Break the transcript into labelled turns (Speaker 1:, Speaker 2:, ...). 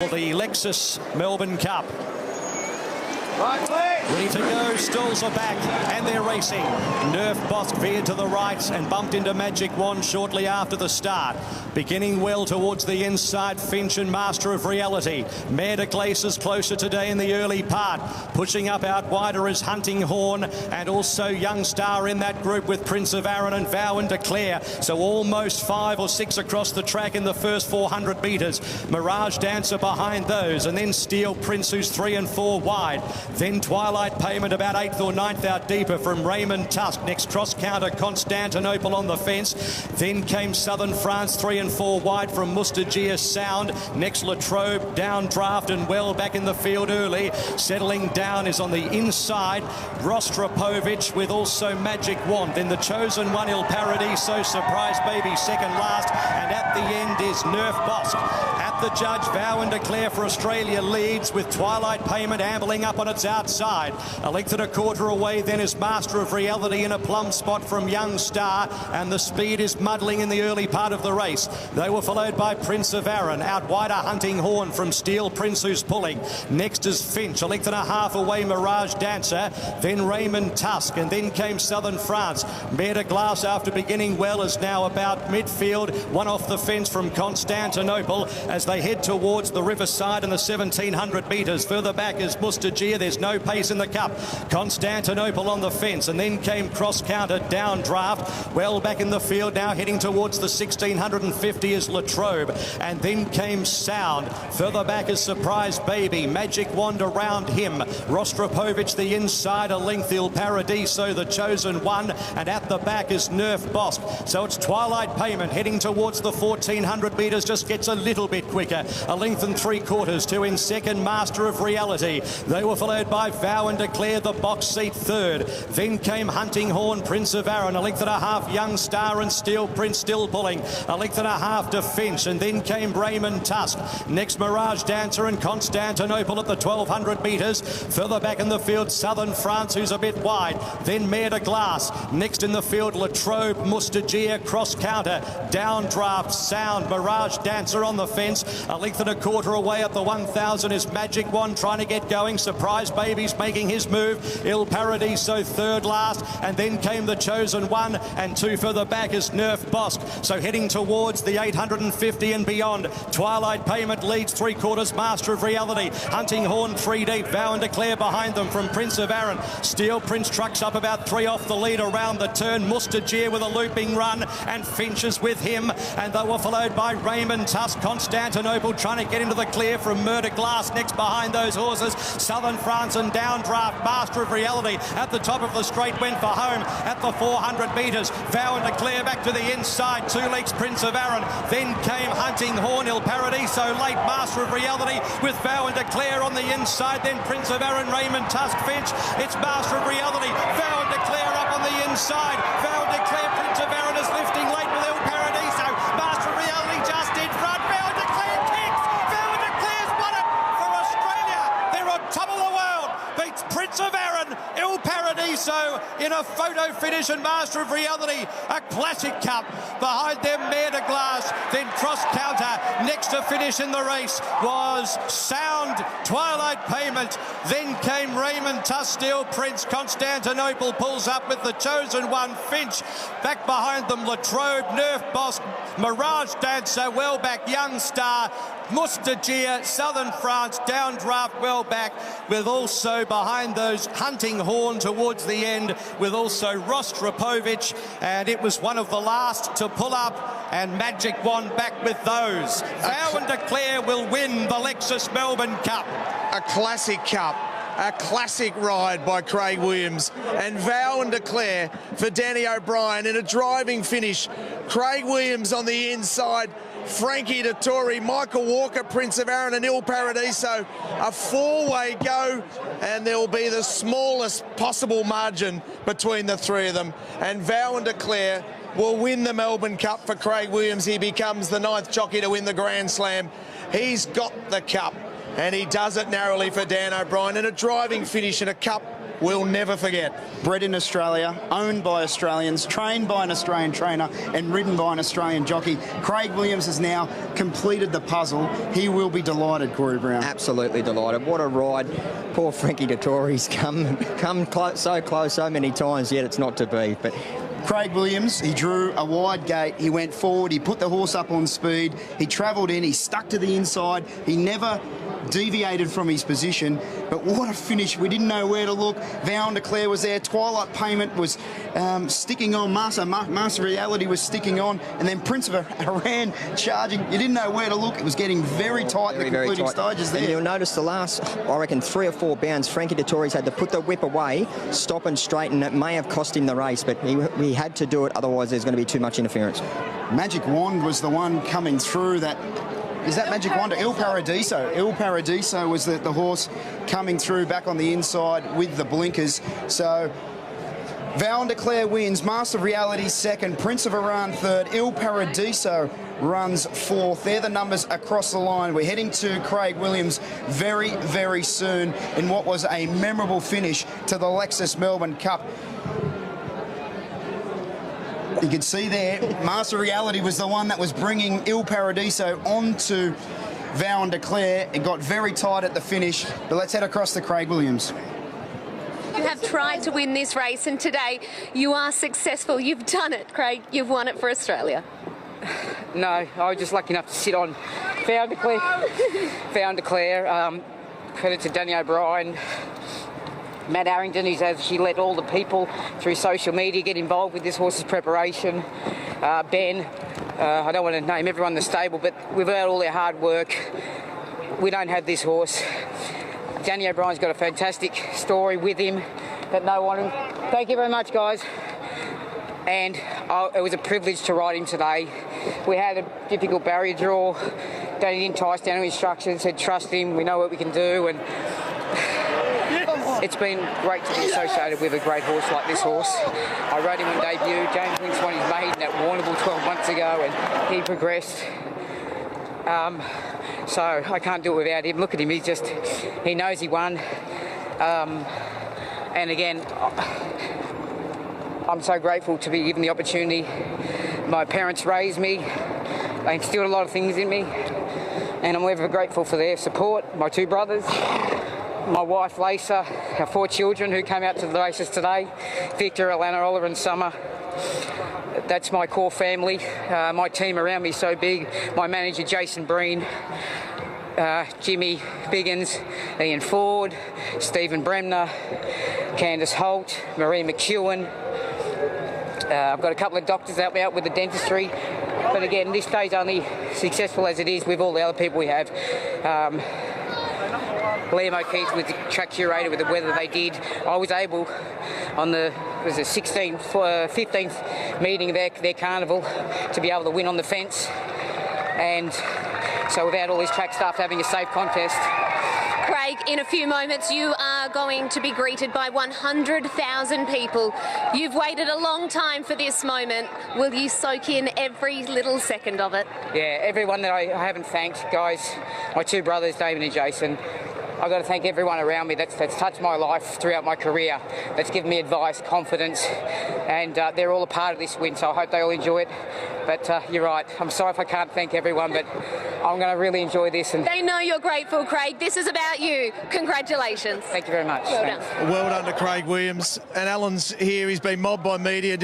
Speaker 1: The Lexus Melbourne Cup. Ready to go, stalls are back and they're racing. Nerf Bosk veered to the right and bumped into Magic Wand shortly after the start. Beginning well towards the inside, Finch and Master of Reality. Mare de Glace closer today in the early part. Pushing up out wider is Hunting Horn and also Young Star in that group with Prince of Arran and Vow and Declare. So almost 5 or 6 across the track in the first 400 metres. Mirage Dancer behind those, and then Steel Prince, who's 3 and 4 wide. Then Twilight Payment about 8th or 9th out deeper from Raymond Tusk. Next cross counter Constantinople on the fence. Then came Southern France 3 and 4 wide from Mustagia Sound. Next Latrobe, down draft and well back in the field early. Settling down is on the inside Rostropovich with also Magic Wand. Then the chosen one Il Paradiso, Surprise Baby second last, and at the end is Nerf Bosk. At the judge, Vow and Declare for Australia leads with Twilight Payment ambling up on its outside. A length and a quarter away then is Master of Reality in a plumb spot from Young Star, and the speed is muddling in the early part of the race. They were followed by Prince of Arran, out wider Hunting Horn from Steel Prince, who's pulling. Next is Finch, a length and a half away Mirage Dancer, then Raymond Tusk, and then came Southern France. Mare de Glace, after beginning well, is now about midfield, one off the fence from Constantinople as they head towards the riverside and the 1700 metres. Further back is Mustagia. There's no pace in the cup. Constantinople on the fence, and then came cross counter down draft. Well back in the field now, heading towards the 1650 is Latrobe, and then came Sound. Further back is Surprise Baby. Magic Wand around him. Rostropovich the inside, a length Il Paradiso the chosen one, and at the back is Nerf Bosk. So it's Twilight Payment heading towards the 1400 metres, just gets a little bit quicker. A length and 3/4 to in second Master of Reality. They were followed by Vow and Declare, the box seat third. Then came Hunting Horn, Prince of Arran, a length and a half Young Star, and Steel Prince still pulling. A length and a half to Finch, and then came Raymond Tusk. Next Mirage Dancer and Constantinople at the 1200 metres. Further back in the field, Southern France, who's a bit wide. Then Mare de Glace. Next in the field, Latrobe, Mustagia, cross counter. Down draft, Sound, Mirage Dancer on the fence. A length and a quarter away at the 1000 is Magic Wand trying to get going. Surprise Baby's making his move. Il Paradiso third last, and then came the chosen one, and 2 further back is Nerf Bosk. So heading towards the 850 and beyond. Twilight Payment leads 3/4 Master of Reality. Hunting Horn 3 deep. Vow and Declare behind them from Prince of Arran. Steel Prince trucks up about 3 off the lead around the turn. Mustagia with a looping run, and Finch is with him, and they were followed by Raymond Tusk. Constantinople trying to get into the clear from Mare de Glace. Next behind those horses, Southern France and down draft Master of Reality at the top of the straight went for home at the 400 metres. Vow and Declare back to the inside, 2 legs Prince of Arran. Then came Hunting Horn, Il Paradiso late, Master of Reality with Vow and Declare on the inside. Then Prince of Arran, Raymond Tusk, Finch. It's Master of Reality, Vow and Declare up on the inside. Vow and Declare, Prince of Arran is lifting late with Il Paradiso. Master of Reality just in front. Vow and Declare kicks. Vow and Declare's won it for Australia. They're on top of the world. Beats Prince of Arran, Il Paradiso in a photo finish, and Master of Reality, a classic cup. Behind them, Mare de Glace, then cross counter. Next to finish in the race was Sound, Twilight Payment. Then came Raymond Tusk, Steel Prince. Constantinople pulls up with the chosen one, Finch. Back behind them, Latrobe, Nerf Bosk, Mirage Dancer, well back, Young Star, Mustagia, Southern France, down draft, well back, with also behind those Hunting Horn towards the end, with also Rostropovich, and it was one of the last to pull up, and Magic Wand back with those. Vow and Declare will win the Lexus Melbourne Cup.
Speaker 2: A classic cup. A classic ride by Craig Williams, and Vow and Declare for Danny O'Brien in a driving finish. Craig Williams on the inside, Frankie Dettori, Michael Walker, Prince of Arran and Il Paradiso. A 4-way go, and there will be the smallest possible margin between the 3 of them. And Vow and Declare will win the Melbourne Cup for Craig Williams. He becomes the 9th jockey to win the Grand Slam. He's got the cup, and he does it narrowly for Dan O'Brien in a driving finish in a cup we'll never forget.
Speaker 3: Bred in Australia, owned by Australians, trained by an Australian trainer and ridden by an Australian jockey. Craig Williams has now completed the puzzle. He will be delighted, Corey Brown.
Speaker 4: Absolutely delighted. What a ride. Poor Frankie Dettori's come so close so many times, yet it's not to be. But
Speaker 3: Craig Williams, he drew a wide gate, he went forward, he put the horse up on speed, he travelled in, he stuck to the inside, he never deviated from his position, but what a finish. We didn't know where to look. Vow And Declare was there, Twilight Payment was sticking on, Master Reality was sticking on, and then Prince of Iran charging. You didn't know where to look. It was getting very tight in the concluding stages there.
Speaker 4: And you'll notice the last, I reckon, 3 or 4 bounds, Frankie Dettori's had to put the whip away, stop and straighten. It may have cost him the race, but he had to do it, otherwise there's going to be too much interference.
Speaker 3: Magic Wand was the one coming through that. Is that Magic Wand? Il Paradiso. Il Paradiso was the horse coming through back on the inside with the blinkers. So Vow And Declare wins, Master of Reality second, Prince of Iran third, Il Paradiso runs fourth. They're the numbers across the line. We're heading to Craig Williams very, very soon in what was a memorable finish to the Lexus Melbourne Cup. You can see there, Master Reality was the one that was bringing Il Paradiso onto Vow And Declare. It got very tight at the finish, but let's head across to Craig Williams.
Speaker 5: You have tried to win this race, and today you are successful. You've done it, Craig. You've won it for Australia.
Speaker 6: No, I was just lucky enough to sit on Vow And Declare. Vow And Declare. Credit to Danny O'Brien. Matt Harrington, he let all the people through social media get involved with this horse's preparation. Ben, I don't want to name everyone in the stable, but without all their hard work, we don't have this horse. Danny O'Brien's got a fantastic story with him that no one... Thank you very much, guys. And it was a privilege to ride him today. We had a difficult barrier draw. Danny didn't tie us down to instructions, said trust him, we know what we can do. And it's been great to be associated with a great horse like this horse. I rode him on debut. James Winks won his maiden at Warrnambool 12 months ago, and he progressed. So I can't do it without him. Look at him, he knows he won. And again, I'm so grateful to be given the opportunity. My parents raised me. They instilled a lot of things in me, and I'm ever grateful for their support. My 2 brothers, my wife Lisa, our 4 children who came out to the races today, Victor, Alana, Oliver and Summer. That's my core family. My team around me is so big. My manager Jason Breen, Jimmy Biggins, Ian Ford, Stephen Bremner, Candice Holt, Marie McEwen. I've got a couple of doctors help me out with the dentistry. But again, this day's only successful as it is with all the other people we have. Liam O'Keefe was the track curator with the weather they did. I was able, on the 15th meeting of their carnival, to be able to win on the fence. And so without all this track staff having a safe contest.
Speaker 5: Craig, in a few moments you are going to be greeted by 100,000 people. You've waited a long time for this moment. Will you soak in every little second of it?
Speaker 6: Yeah, everyone that I haven't thanked, guys, my 2 brothers, David and Jason. I've got to thank everyone around me that's touched my life throughout my career, that's given me advice, confidence, and they're all a part of this win, so I hope they all enjoy it. But you're right, I'm sorry if I can't thank everyone, but I'm going to really enjoy this. And
Speaker 5: they know you're grateful, Craig. This is about you. Congratulations.
Speaker 6: Thank you very much.
Speaker 5: Well done.
Speaker 2: Well done to Craig Williams. And Alan's here, he's been mobbed by media.